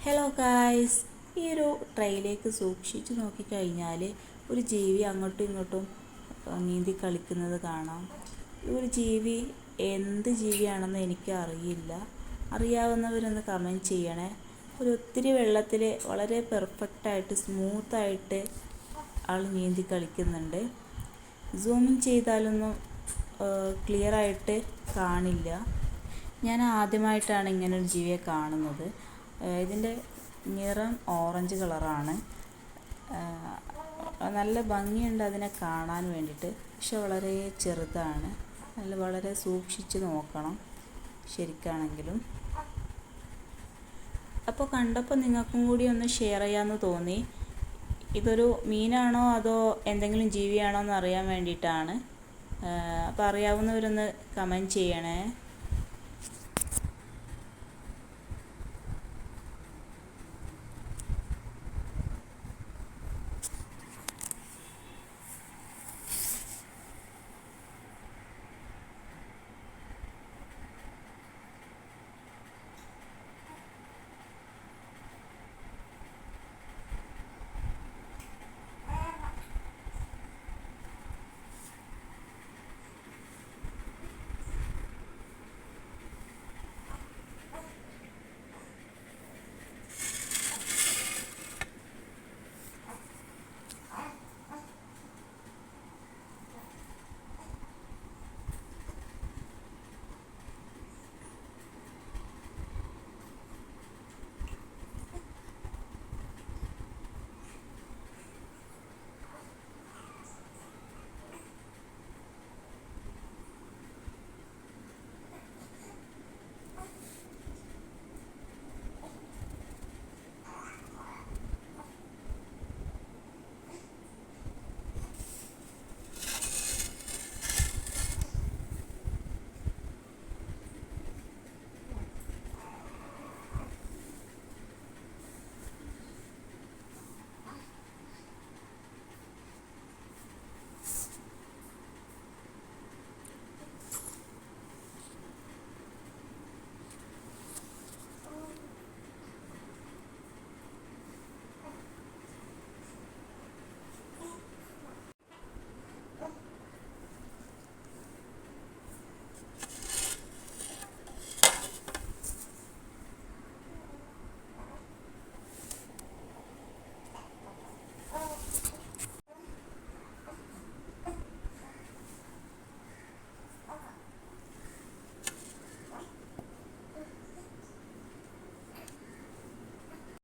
Hello guys, ഈ ഒരു ട്രെയിലേക്ക് സൂക്ഷിച്ച് നോക്കിക്കഴിഞ്ഞാൽ ഒരു ജീവി അങ്ങോട്ടും ഇങ്ങോട്ടും നീന്തി കളിക്കുന്നത് കാണാം. ഈ ഒരു ജീവി എന്ത് ജീവിയാണെന്ന് എനിക്ക് അറിയില്ല. അറിയാവുന്നവരൊന്ന് കമൻറ്റ് ചെയ്യണേ. ഒത്തിരി വെള്ളത്തിൽ വളരെ പെർഫെക്റ്റായിട്ട് സ്മൂത്തായിട്ട് ആൾ നീന്തി കളിക്കുന്നുണ്ട്. സൂമിങ് ചെയ്താലൊന്നും ക്ലിയറായിട്ട് കാണില്ല. ഞാൻ ആദ്യമായിട്ടാണ് ഇങ്ങനൊരു ജീവിയെ കാണുന്നത്. ഇതിൻ്റെ നിറം ഓറഞ്ച് കളറാണ്. നല്ല ഭംഗിയുണ്ട് അതിനെ കാണാൻ വേണ്ടിയിട്ട്. പക്ഷെ വളരെ ചെറുതാണ്. വളരെ സൂക്ഷിച്ച് നോക്കണം ശരിക്കാണെങ്കിലും. അപ്പോൾ കണ്ടപ്പോൾ നിങ്ങൾക്കും കൂടി ഒന്ന് ഷെയർ ചെയ്യാമെന്ന് തോന്നി. ഇതൊരു മീനാണോ അതോ എന്തെങ്കിലും ജീവിയാണോ എന്ന് അറിയാൻ വേണ്ടിയിട്ടാണ്. അപ്പോൾ അറിയാവുന്നവരൊന്ന് കമൻറ്റ് ചെയ്യണേ.